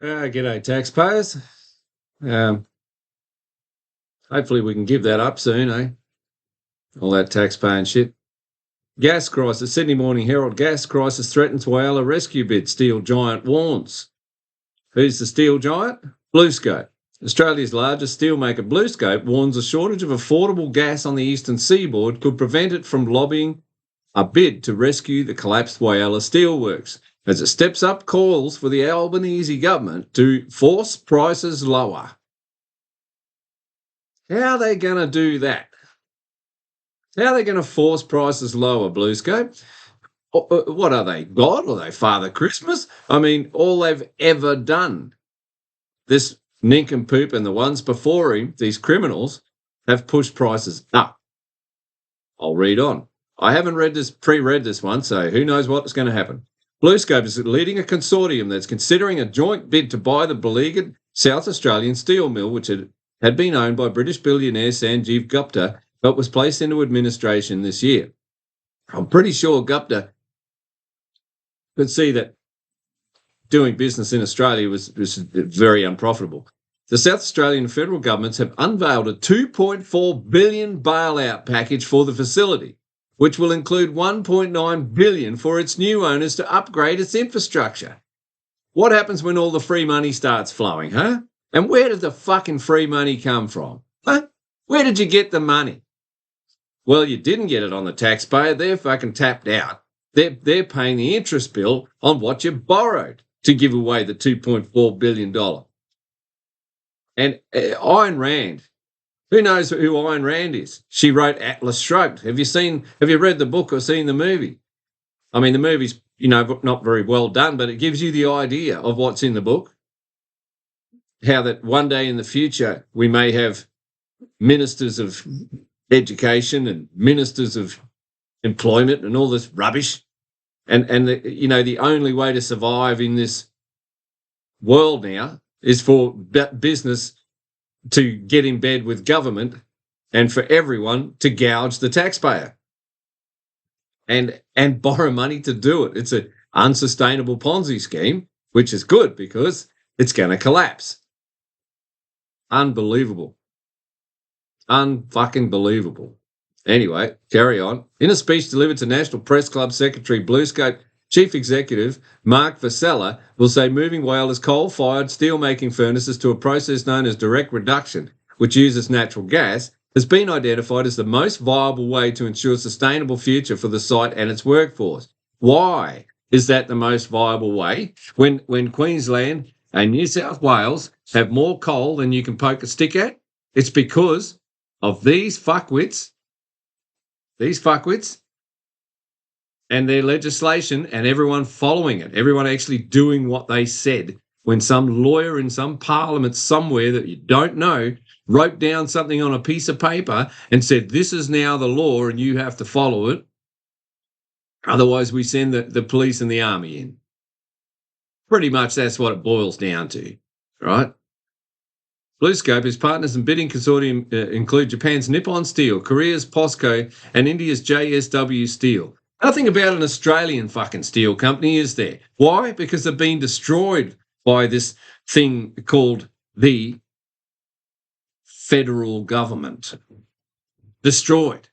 G'day, taxpayers. Um, Hopefully we can give that up soon, eh? All that taxpaying shit. Gas crisis. Sydney Morning Herald. Gas crisis threatens Whyalla rescue bid. Steel giant warns. Who's the steel giant? BlueScope. Australia's largest steelmaker, BlueScope, warns a shortage of affordable gas on the eastern seaboard could prevent it from lobbying a bid to rescue the collapsed Whyalla steelworks, as it steps up calls for the Albanese government to force prices lower. How are they going to do that? How are they going to force prices lower, BlueScope? What are they, God? Are they Father Christmas? I mean, all they've ever done, this nincompoop and the ones before him, these criminals, have pushed prices up. I'll read on. I haven't pre-read this one, so who knows what's going to happen. BlueScope is leading a consortium that's considering a joint bid to buy the beleaguered South Australian steel mill, which had been owned by British billionaire Sanjeev Gupta, but was placed into administration this year. I'm pretty sure Gupta could see that doing business in Australia was very unprofitable. The South Australian federal governments have unveiled a $2.4 billion bailout package for the facility, which will include $1.9 billion for its new owners to upgrade its infrastructure. What happens when all the free money starts flowing, huh? And where did the fucking free money come from? Huh? Where did you get the money? Well, you didn't get it on the taxpayer. They're fucking tapped out. They're paying the interest bill on what you borrowed to give away the $2.4 billion. And Ayn Rand, who knows who Ayn Rand is? She wrote Atlas Shrugged. Have you read the book or seen the movie? I mean, the movie's, not very well done, but it gives you the idea of what's in the book. How that one day in the future, we may have ministers of education and ministers of employment and all this rubbish. And the only way to survive in this world now is for business to get in bed with government and for everyone to gouge the taxpayer and borrow money to do it. It's an unsustainable Ponzi scheme, which is good because it's going to collapse. Unbelievable. Unfucking believable. Anyway, carry on. In a speech delivered to National Press Club Secretary BlueScope Chief Executive Mark Vasella will say moving Whyalla's coal-fired steelmaking furnaces to a process known as direct reduction, which uses natural gas, has been identified as the most viable way to ensure a sustainable future for the site and its workforce. Why is that the most viable way? When Queensland and New South Wales have more coal than you can poke a stick at, it's because of these fuckwits and their legislation and everyone following it, everyone actually doing what they said. When some lawyer in some parliament somewhere that you don't know wrote down something on a piece of paper and said, this is now the law and you have to follow it. Otherwise, we send the police and the army in. Pretty much that's what it boils down to, right? BlueScope, his partners in bidding consortium include Japan's Nippon Steel, Korea's POSCO, and India's JSW Steel. Nothing about an Australian fucking steel company, is there? Why? Because they've been destroyed by this thing called the federal government. Destroyed.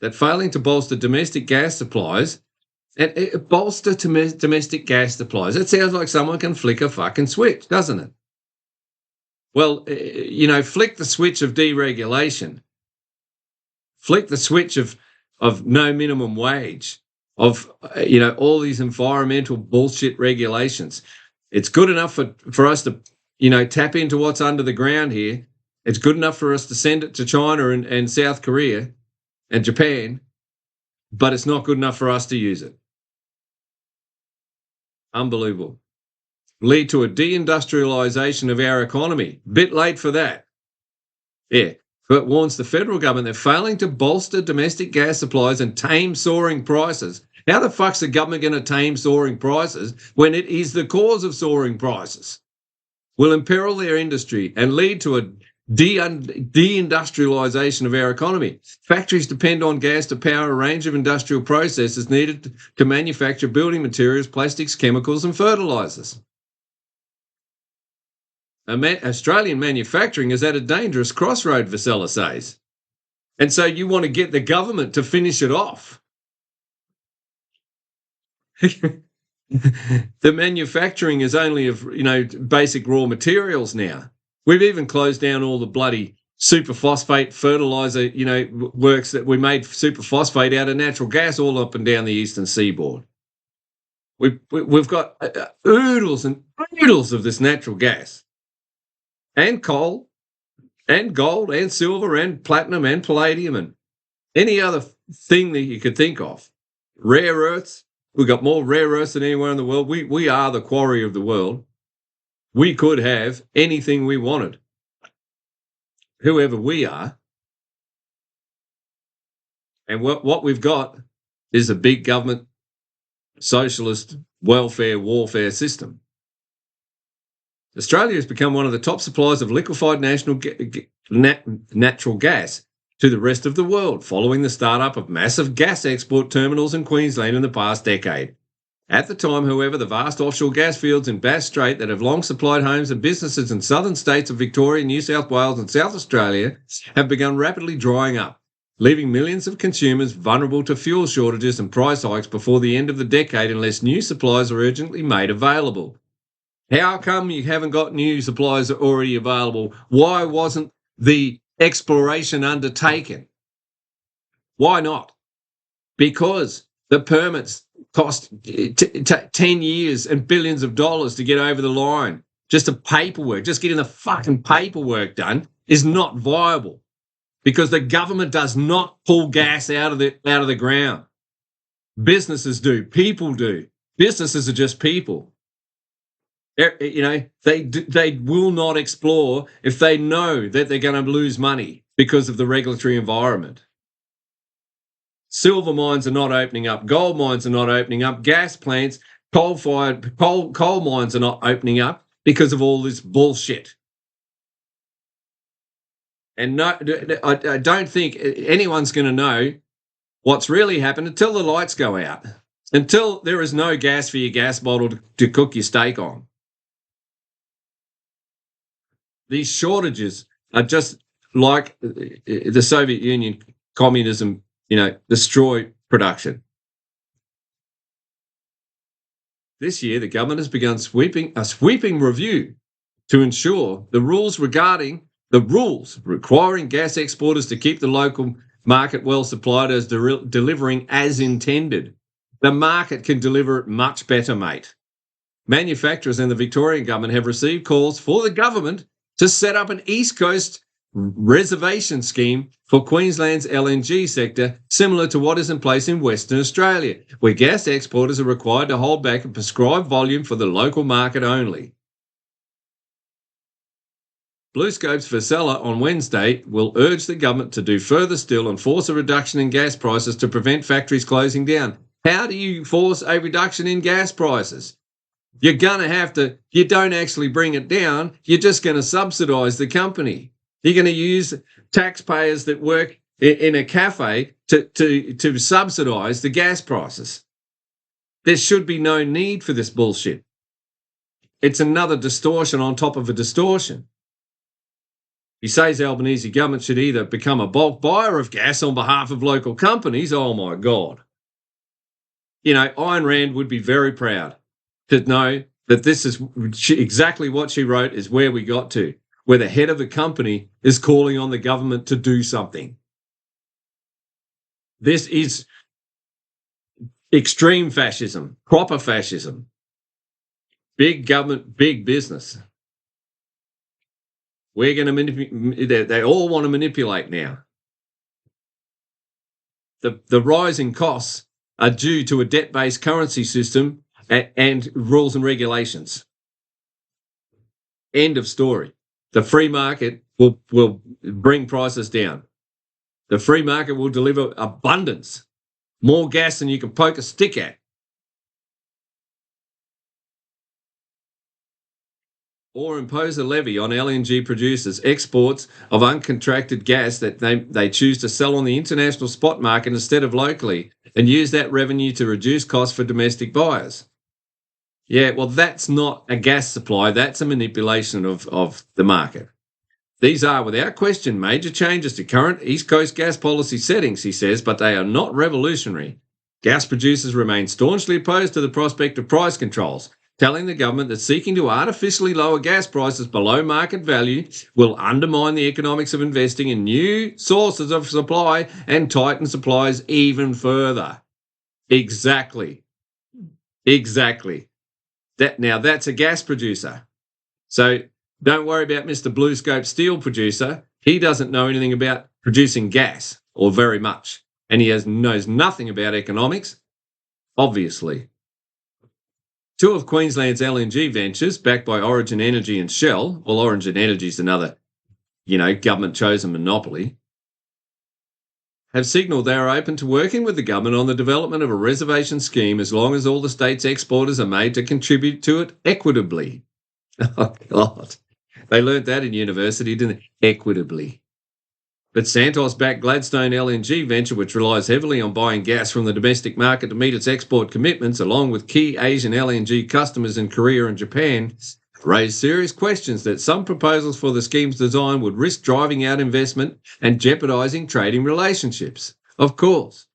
That failing to bolster domestic gas supplies, and bolster domestic gas supplies, it sounds like someone can flick a fucking switch, doesn't it? Well, flick the switch of deregulation. Flick the switch of no minimum wage, of, all these environmental bullshit regulations. It's good enough for us to, tap into what's under the ground here. It's good enough for us to send it to China and South Korea and Japan, but it's not good enough for us to use it. Unbelievable. Lead to a deindustrialisation of our economy. Bit late for that. Yeah. But warns the federal government they're failing to bolster domestic gas supplies and tame soaring prices. How the fuck's the government going to tame soaring prices when it is the cause of soaring prices? Will imperil their industry and lead to a deindustrialisation of our economy. Factories depend on gas to power a range of industrial processes needed to manufacture building materials, plastics, chemicals and fertilisers. Australian manufacturing is at a dangerous crossroad, Vasella says. And so you want to get the government to finish it off. The manufacturing is only of, basic raw materials now. We've even closed down all the bloody superphosphate fertilizer, works that we made superphosphate out of natural gas all up and down the eastern seaboard. We've got oodles and oodles of this natural gas and coal and gold and silver and platinum and palladium and any other thing that you could think of. Rare earths. We've got more rare earths than anywhere in the world. We are the quarry of the world. We could have anything we wanted, whoever we are. And what we've got is a big government socialist welfare warfare system. Australia has become one of the top suppliers of liquefied natural gas to the rest of the world, following the startup of massive gas export terminals in Queensland in the past decade. At the time, however, the vast offshore gas fields in Bass Strait that have long supplied homes and businesses in southern states of Victoria, New South Wales and South Australia have begun rapidly drying up, leaving millions of consumers vulnerable to fuel shortages and price hikes before the end of the decade unless new supplies are urgently made available. How come you haven't got new supplies already available? Why wasn't the exploration undertaken? Why not? Because the permits cost 10 years and billions of dollars to get over the line. Just the paperwork, just getting the fucking paperwork done is not viable because the government does not pull gas out of the ground. Businesses do. People do. Businesses are just people. They will not explore if they know that they're going to lose money because of the regulatory environment. Silver mines are not opening up. Gold mines are not opening up. Gas plants, coal mines are not opening up because of all this bullshit. And no, I don't think anyone's going to know what's really happened until the lights go out, until there is no gas for your gas bottle to cook your steak on. These shortages are just like the Soviet Union, communism, destroy production. This year, the government has begun a sweeping review to ensure the rules requiring gas exporters to keep the local market well supplied as delivering as intended. The market can deliver it much better, mate. Manufacturers and the Victorian government have received calls for the government to set up an East Coast reservation scheme for Queensland's LNG sector, similar to what is in place in Western Australia, where gas exporters are required to hold back a prescribed volume for the local market only. BlueScope's Vasella on Wednesday will urge the government to do further still and force a reduction in gas prices to prevent factories closing down. How do you force a reduction in gas prices? You're going to have to, you don't actually bring it down, you're just going to subsidise the company. You're going to use taxpayers that work in a cafe to subsidise the gas prices. There should be no need for this bullshit. It's another distortion on top of a distortion. He says the Albanese government should either become a bulk buyer of gas on behalf of local companies. Oh, my God. Ayn Rand would be very proud to know that this is exactly what she wrote is where we got to, where the head of the company is calling on the government to do something. This is extreme fascism, proper fascism. Big government, big business. We're going to manipulate. They all want to manipulate now. The rising costs are due to a debt-based currency system and rules and regulations. End of story. The free market will bring prices down. The free market will deliver abundance, more gas than you can poke a stick at. Or impose a levy on LNG producers' exports of uncontracted gas that they choose to sell on the international spot market instead of locally and use that revenue to reduce costs for domestic buyers. Yeah, well, that's not a gas supply. That's a manipulation of the market. These are, without question, major changes to current East Coast gas policy settings, he says, but they are not revolutionary. Gas producers remain staunchly opposed to the prospect of price controls, telling the government that seeking to artificially lower gas prices below market value will undermine the economics of investing in new sources of supply and tighten supplies even further. Exactly. Exactly. That's a gas producer. So don't worry about Mr. Blue Scope steel producer. He doesn't know anything about producing gas, or very much. And he knows nothing about economics, obviously. Two of Queensland's LNG ventures, backed by Origin Energy and Shell, well, Origin Energy is another, government-chosen monopoly, have signalled they are open to working with the government on the development of a reservation scheme as long as all the state's exporters are made to contribute to it equitably. Oh, God. They learnt that in university, didn't they? Equitably. But Santos-backed Gladstone LNG venture, which relies heavily on buying gas from the domestic market to meet its export commitments, along with key Asian LNG customers in Korea and Japan, raised serious questions that some proposals for the scheme's design would risk driving out investment and jeopardising trading relationships. Of course.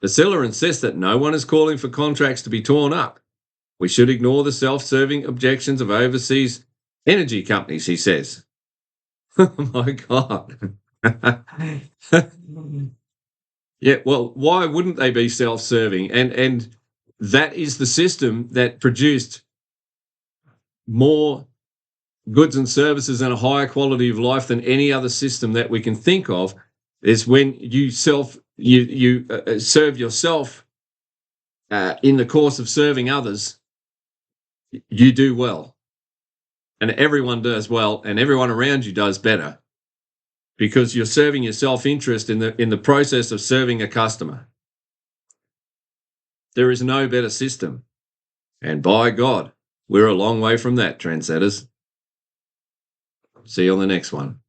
Basila insists that no one is calling for contracts to be torn up. We should ignore the self-serving objections of overseas energy companies, he says. Oh, my God. Yeah, well, why wouldn't they be self-serving? And that is the system that produced more goods and services and a higher quality of life than any other system that we can think of. Is when you serve yourself in the course of serving others, you do well, and everyone does well, and everyone around you does better, because you're serving your self-interest in the process of serving a customer. There is no better system, and by God, we're a long way from that, trendsetters. See you on the next one.